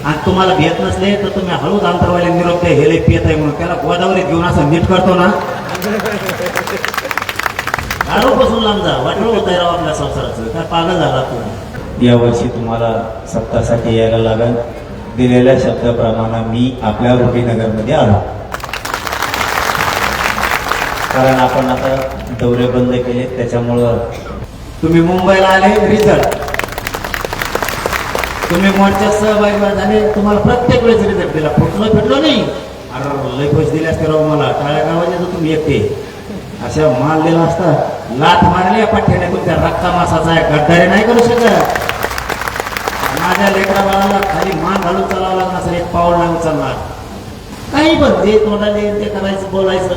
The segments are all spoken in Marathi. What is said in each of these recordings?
आणि तुम्हाला भेट नसले तर तुम्ही हळूच अंतरवाले निरोप द्या, हे लय पियत आहे म्हणून. त्याला गोदावरीत घेऊन असं नीट करतो ना, बसून लांब जा. वाटलं होत राव आपल्या संसाराचं, काय पागल झाला तू. यावर्षी तुम्हाला सप्तासाठी यायला लागेल. दिलेल्या शब्दाप्रमाणे मी आपल्या रुटीनगरमध्ये आलो, कारण आपण आता दौरे बंद केले. त्याच्यामुळं तुम्ही मुंबईला आले, रिझल्ट तुम्ही मोर्चात सहभागी झाले, तुम्हाला प्रत्येक वेळेस रिझल्ट दिला. फुटलो नाही. अरे लय पैसे दिले असते राव मला. टाळ्या गावाचे तर तुम्ही एकटे अशा माल दिला असता. लाथ मारली पठ्ठ्याने तुमच्या रक्ता मासाचा आहे, गद्दारी नाही करू शकत. माझ्या लेकरा बाळाला खाली मान घालून चालावं लागणार सर, एक पाऊल नाही उचलणार. काही पण जे तोंडाले ते करायचं, बोलायचं.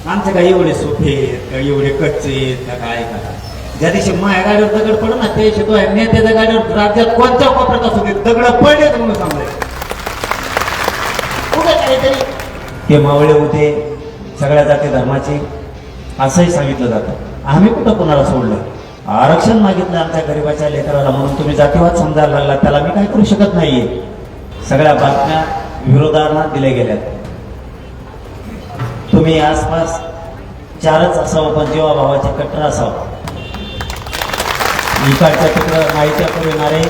आमच्या काही एवढे सोपे काही एवढे कच्चे का काय का. ज्या दिवशी माझ्या गाडीवर दगड पडत ना, ते शिकतो नेत्याच्या गाडीवर राज्यात कोणत्या कोपऱ्यात असू दे दगड पडलेत म्हणून सांगायचं. कुठे काहीतरी हे मावळे होते सगळ्या जाती धर्माचे, असंही सांगितलं जातं. आम्ही कुठं कोणाला सोडलं? आरक्षण मागितलं आमच्या गरिबाच्या लेकराला, म्हणून तुम्ही जातीवाद समजायला लागला. त्याला मी काय करू शकत नाहीये. सगळ्या बातम्या विरोधांना दिल्या गेल्यात. तुम्ही आसपास चारच असावं, पण जेव्हा भावाचे कट्टर असावं. इकडच्या तिकडं माहित्या करून येणारे,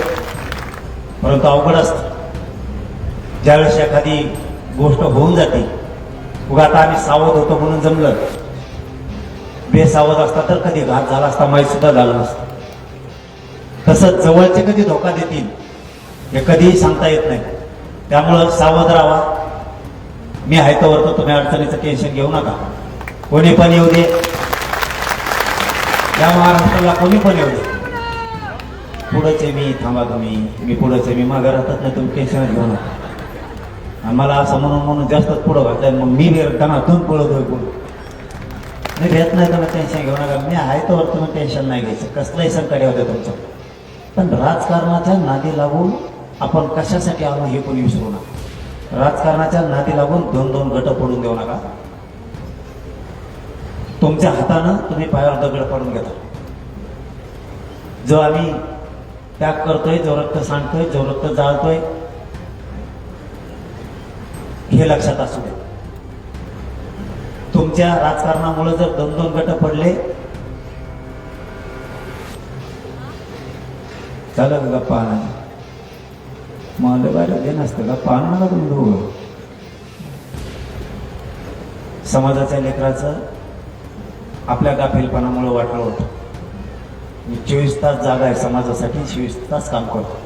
परंतु अवघड असतं. ज्यावेळेस एखादी गोष्ट होऊन जाते, उगा आता आम्ही सावध होतो म्हणून जमलं. बेसावध असता तर कधी घात झाला असता, माहीत सुद्धा झालं नसतं. तसंच जवळचे कधी धोका देतील हे कधीही सांगता येत नाही. त्यामुळं सावध राहा. मी आहे तोवर तर तुम्ही अडचणीचं टेन्शन घेऊ नका. कोणी पण येऊ दे, या महाराष्ट्राला कोणी पण येऊ दे. पुढचे मी, थांबा तुम्ही, मी पुढचे मी, मागं राहतात नाही, तुम्ही टेन्शन घेऊ नका. मला असं म्हणून जास्तच पुढं घातलंय, मग मी घरातून पळतोय पुढं. मी घेत नाही, तुम्ही टेन्शन घेऊ नका. मी आहे तोवर तुम्ही टेन्शन नाही घ्यायचं. कसलंही संकट होतं तुमचं. पण राजकारणाच्या नादी लागून आपण कशासाठी आलो हे कोणी विसरू नका. राजकारणाच्या नादी लागून दोन दोन गट पडून देऊ नका. तुमच्या हातानं तुम्ही पायावर दगड पडून घेता. जो आम्ही त्याग करतोय, जो रक्त सांडतोय, जो रक्त जाळतोय, हे लक्षात असू दे. तुमच्या राजकारणामुळे जर दोन दोन गट पडले, चला गप्पा आणा. मला बाहेर दे नसतं गप्पा आणा का तुम्ही दोघं. समाजाच्या लेकराचं आपल्या गाफीलपणामुळे वाटलं होतं. मी 24 तास जागा आहे समाजासाठी, 24 तास काम करतो.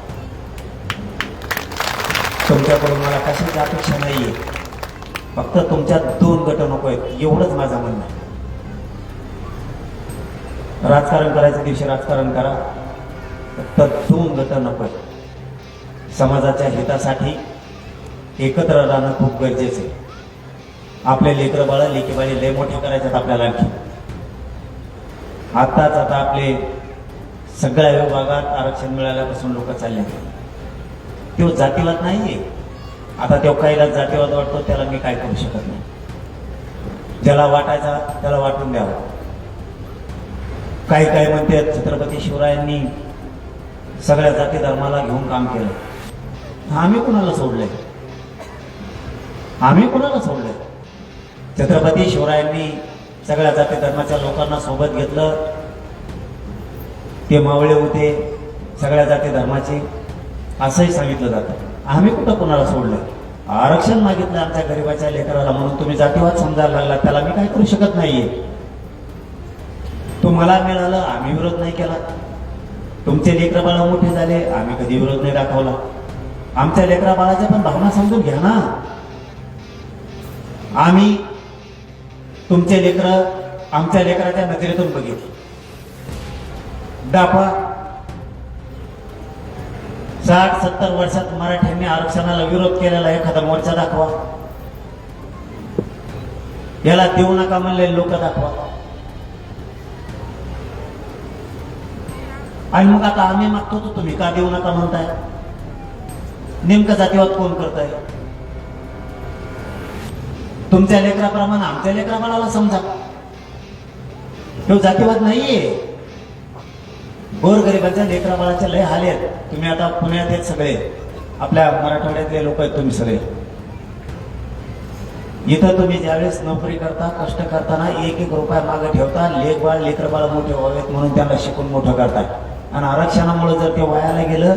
तुमच्याकडून मला कशाची अपेक्षा नाहीये. फक्त तुमच्यात दोन गट नको आहेत, एवढंच माझं म्हणणं आहे. राजकारण करायच्या दिवशी राजकारण करा, फक्त दोन गट नको आहेत. समाजाच्या हितासाठी एकत्र राहणं खूप गरजेचं आहे. आपले लेकरं बाळ लेकीबाळी लय मोठे करायच्यात आपल्याला. आणखी आताच आता आपले सगळ्या विभागात आरक्षण मिळाल्यापासून लोक चालले. तो जातीवाद नाहीये. आता तो काहीला जातीवाद वाटतो, त्याला मी काय करू शकत नाही. ज्याला वाटायचा त्याला वाटून द्यावा. काही काही म्हणतात छत्रपती शिवरायांनी सगळ्या जाती धर्माला घेऊन काम केलं. आम्ही कुणाला सोडलंय? आम्ही कुणाला सोडलंय? छत्रपती शिवरायांनी सगळ्या जाती धर्माच्या लोकांना सोबत घेतलं. ते मावळे होते सगळ्या जाती धर्माचे, असंही सांगितलं जातं. आम्ही कुठं कोणाला सोडलं? आरक्षण मागितलं आमच्या गरिबाच्या लेकराला, म्हणून तुम्ही जातीवाद समजायला लागला. त्याला मी काय करू शकत नाहीये. तुम्हाला मिळालं, आम्ही विरोध नाही केला. तुमचे लेकरं बाळा मोठे झाले, आम्ही कधी विरोध नाही दाखवला. आमच्या लेकरा बाळाच्या पण भावना समजून घ्या ना. आम्ही तुमचे लेकरं आमच्या लेकराच्या नजरेतून बघितले. डापा 60-70 वर्षात मराठ्यांनी आरक्षणाला विरोध केलेला एखादा मोर्चा दाखवा. याला देऊ नका म्हणले लोक दाखवा. आणि मग आता आम्ही मागतो तर तुम्ही का देऊ नका म्हणताय? नेमका जातीवाद कोण करताय? तुमच्या लेकराप्रमाणे आमच्या लेकराबाळाला समजा. तो जातीवाद नाहीये. गोरगरिबाच्या लेकराबाळाच्या लय हाल आहेत. तुम्ही आता पुण्यात आहेत सगळे, आपल्या मराठवाड्यातले लोक आहेत तुम्ही सगळे. इथं तुम्ही ज्यावेळेस नोकरी करता, कष्ट करताना एक एक रुपया मागे ठेवता, लेख बाळ लेकर बाळ मोठे व्हावेत म्हणून त्यांना शिकून मोठं करताय. आणि आरक्षणामुळे जर ते वायाला गेलं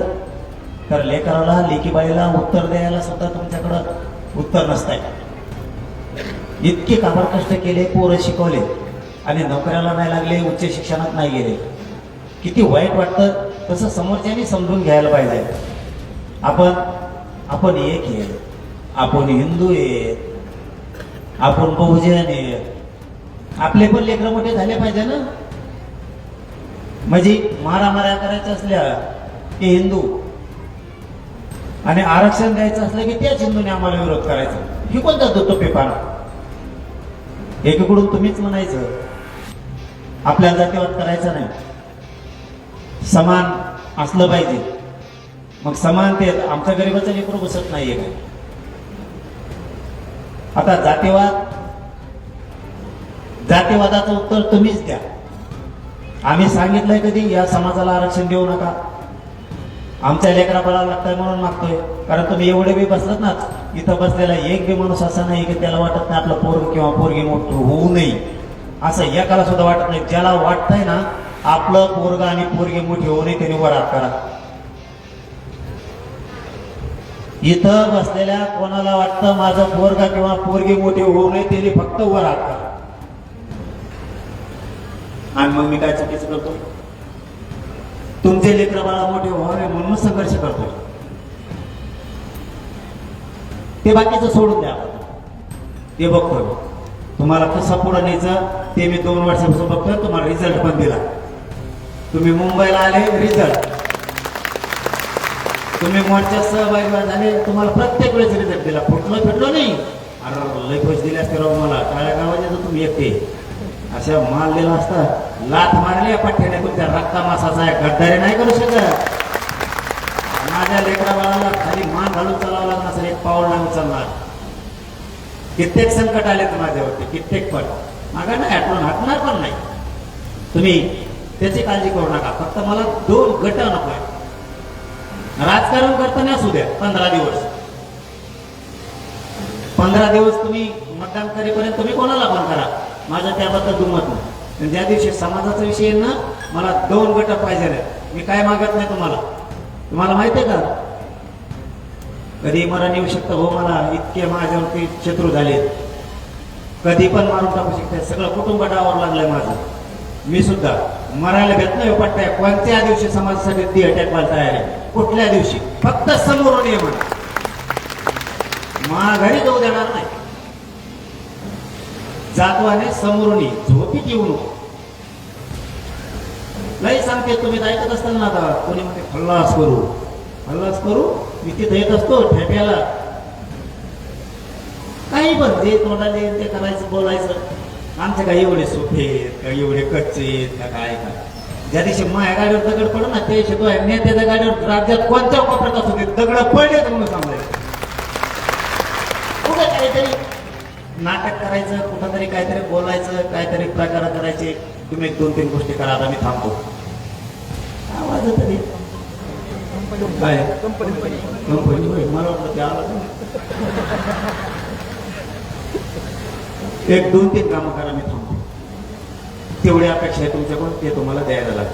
तर लेकराला लेकीबाईला उत्तर द्यायला सुद्धा तुमच्याकडं उत्तर नसतंय. इतके काबाड कष्ट केले, पोरं शिकवले आणि नोकऱ्याला नाही लागले, उच्च शिक्षणात नाही गेले, किती वाईट वाटतं. तसं समोरच्यानी समजून घ्यायला पाहिजे. आपण एक आहे, आपण हिंदू आहे, आपण बहुजन आहे. आपले पण लेकरं मोठे झाले पाहिजे ना. म्हणजे मारामाऱ्या करायच्या असल्या की हिंदू, आणि आरक्षण द्यायचं असलं की त्याच हिंदूने आम्हाला विरोध करायचा. ही कोणता तो पेपाना. एकीकडून तुम्हीच म्हणायचं आपल्या जातीवाद करायचा नाही, समान असलं पाहिजे. मग समानतेत आमच्या गरीबाचं लेकरू बसत नाहीये काय. आता जातीवादाचं उत्तर तुम्हीच द्या. आम्ही सांगितलंय कधी या समाजाला आरक्षण देऊ नका, आमच्या लेकरा बाळाला लागतंय म्हणून मागतोय. कारण तुम्ही एवढे बी बसलात ना, इथं बसलेला एक बी माणूस असा नाही की त्याला वाटत नाही आपलं पोरग किंवा पोरगी मोठं होऊ नये, असं एकाला सुद्धा वाटत नाही. ज्याला वाटतंय ना आपलं पोरग आणि पोरगी मोठी होऊ नये त्यांनी वर हात करा. इथं बसलेल्या कोणाला वाटतं माझं पोरगा किंवा पोरगी मोठी होऊ नये त्यांनी फक्त वर हात करा. आणि मग मी काय चुकीचं करतो? तुमचे लेकर बाळा मोठे व्हावे म्हणून संघर्ष करतोय. ते बाकीचं सोडून द्या, ते बघतोय. तुम्हाला कसं पुढं न्यायचं ते मी 2 वर्षापासून बघतोय. तुम्हाला रिझल्ट पण दिला. तुम्ही मुंबईला आले, रिझल्ट. तुम्ही मोर्चात सहभागी झाले, तुम्हाला प्रत्येक वेळेस रिझल्ट दिला. फुटलो फिटलो नाही. अरे लय पैसे दिले असते राव मला. टाळ्या गावाचे तर तुम्ही एकटे अशा माल दिला असता. लाथ मारली पठ्ठ्याने तुमच्या रक्ता मासाचा आहे, गद्दारी नाही करू शकत. माझ्या लेकरा बाळाला खाली मान घालून चालावं लागणार असेल, एक पाऊल नाही उचलणार. कित्येक संकट आले तर माझ्यावरती, कित्येक पण मागा नाही हटणार पण नाही. तुम्ही त्याची काळजी करू नका. फक्त मला 2 गट नको. राजकारण करताना असू द्या 15 दिवस. 15 दिवस तुम्ही मतदान करेपर्यंत तुम्ही कोणाला पण करा, माझं त्याबद्दल दुमत नाही. ज्या दिवशी समाजाचा विषय येईल ना, मला 2 गट पाहिजे. मी काय मागत नाही तुम्हाला. तुम्हाला माहिती आहे का कधी मरण येऊ शकतं? हो, मला इतके माझ्यावरती शत्रू झाले, कधी पण मारून टाकू शकते. सगळं कुटुंब डावावर लागलंय माझं. मी सुद्धा मरायला भेट नाही पट्ट्या. कोणत्या दिवशी समाजासाठी ती अटॅक व्हायला तयार आहे? कुठल्या दिवशी? फक्त समोरून ये म्हणा, माघारी जाऊ देणार नाही. जातवाने समोरून ये, झोपीत येऊ नको. लई सांगते तुम्ही ऐकत असताना ना. आता कोणी म्हणते हल्लास करू. मी तिथे येत असतो ठेप्याला, काही पण जे तोंडाले ते करायचं, बोलायचं. आमचे काही एवढे सोपे काही एवढे कच्चे का काय का. ज्या दिवशी माझ्या गाडीवर दगड पडू ना, ते शिकतो नेत्याच्या गाडीवर राज्यात कोणत्या कोपऱ्यात असू दे दगड पडलेत म्हणून सांगायचं. कुठे काहीतरी नाटक करायचं, कुठंतरी काहीतरी बोलायचं, काहीतरी प्रकार करायचे. तुम्ही 2-3 गोष्टी करा. आता मी थांबतो. आवाज तरी काय कंपनी मला वाटलं ते आवाज. 1-2-3 कामं करा. मी थांबतो. तेवढी अपेक्षा आहे तुमच्याकडून, ते तुम्हाला द्यायला लागेल.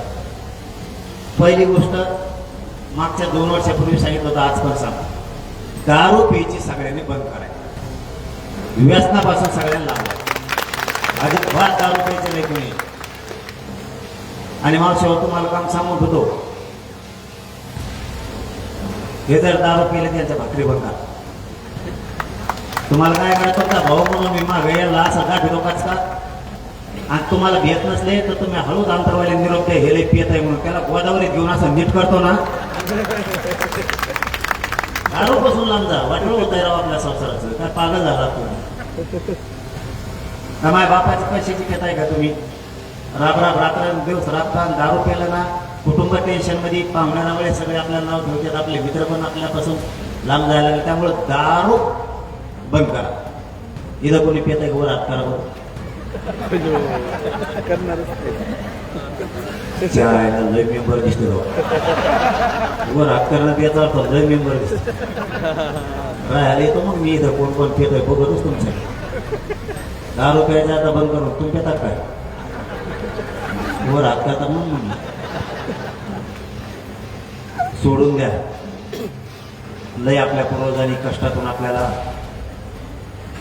पहिली गोष्ट मागच्या 2 वर्षापूर्वी सांगितलं होतं, आज पण सांग. दारू प्यायची सगळ्यांनी बंद करायची. व्यसनापासून सगळ्यांना लावलं. अजिबात दारू प्यायचं नाही कोणी. आणि मावशीवर तुम्हाला काम सांगून होतो, हे जर दारू पिले त्यांच्या भाकरी बंद करा. तुम्हाला काय करायचं होता भाऊ म्हणून मी मागे यायला असं गाठी लोकांच का. आणि तुम्हाला भेट नसले तर तुम्ही हळूच अंतरवाले निरोप द्या, हे लई पियत आहे म्हणून. त्याला गोदावरीत घेऊन असं नीट करतो ना, दारू बसून लांब जा. वाटलं होतं राव आपल्या संसाराचं. काय पागल झाला तुम्ही? माझ्या बापाच्या पैशाची घेत आहे का तुम्ही? रात्र दिवस राबता दारू प्यायला ना, कुटुंब टेन्शन मध्ये, पाहुण्याला वेळेस सगळे आपल्याला नाव ठेवतात. आपले मित्र पण आपल्यापासून लांब जायला लागले. त्यामुळे दारू बंद करा. इथं कोणी पेत आहे वर हात करा बरं. चायला लय मेंबर दिसतो वर हात करण्यात याचा अर्थ लय मेंबर दिसतो राहायला येतो मग मी इथं कोण कोण पेतोय बघतच तुमच्या दारू प्यायचा आता बंद करून तुम्ही पेतात काय वर हात करता म्हणून सोडून द्या लय आपल्या पूर्वजांनी कष्टातून आपल्याला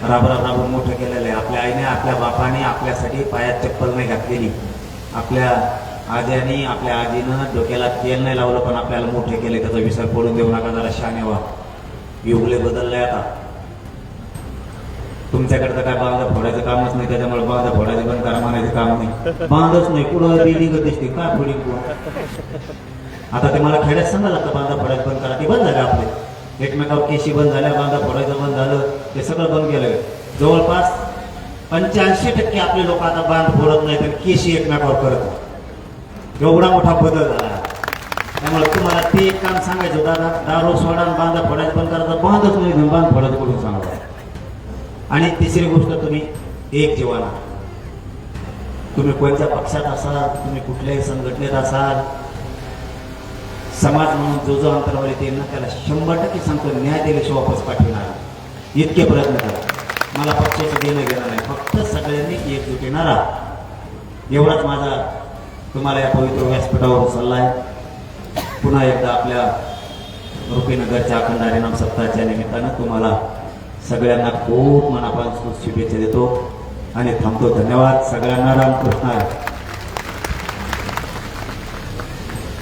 राबून मोठं केलेलं आहे. आपल्या आईने आपल्या बापाने आपल्यासाठी पायात चप्पल नाही घातलेली, आपल्या आज्याने आपल्या आजीनं डोक्याला तेल नाही लावलं पण आपल्याला मोठे केले. त्याचा विसर पडून देऊ नका, जरा शाने व्हा. युगले बदलले आता. तुमच्याकडे तर काय बांधा फोडायचं कामच नाही, त्याच्यामुळे बांधा फोडायचं बंद करा म्हणायचं काम नाही. बांधच नाही पुढं दिली ग दिसते काय फोडी आता ते मला खेड्यात सांगायला लागतं बांधा फोडायचं बंद करा. ते बंद झालं आपले एकमेकावर केशी बंद झाल्या, बांधा फोडायचं बंद झालं, ते सगळं बंद केलं. जवळपास 85% आपले लोक आता बांध फोडत नाही तर केशी एकमेकावर करत. एवढा मोठा बदल झाला. त्यामुळे तुम्हाला ते एक काम सांगायचं, दादा दारू सोडा बांधा फोडायचं बंद करायचं, बांधच नाही बांध फोडायचं कुठून सांगा. आणि तिसरी गोष्ट, तुम्ही एक जीवाना, तुम्ही कोणत्या पक्षात असाल, तुम्ही कुठल्याही संघटनेत असाल, समाज म्हणून जो जो अंतरावर येते ना त्याला 100% सांगतो न्याय दिल्याशिवाय वापस पाठवणार. इतके प्रयत्न करा. मला पक्षाचं देणं घेणं नाही, फक्त सगळ्यांनी एकजुटीनं राहा. एवढाच माझा तुम्हाला या पवित्र व्यासपीठावर सल्ला आहे. पुन्हा एकदा आपल्या रुपीनगरच्या अखंड हरिनाम सप्ताहाच्या निमित्तानं तुम्हाला सगळ्यांना खूप मनापासून शुभेच्छा देतो आणि थांबतो. धन्यवाद. सगळ्यांना रामकृष्ण.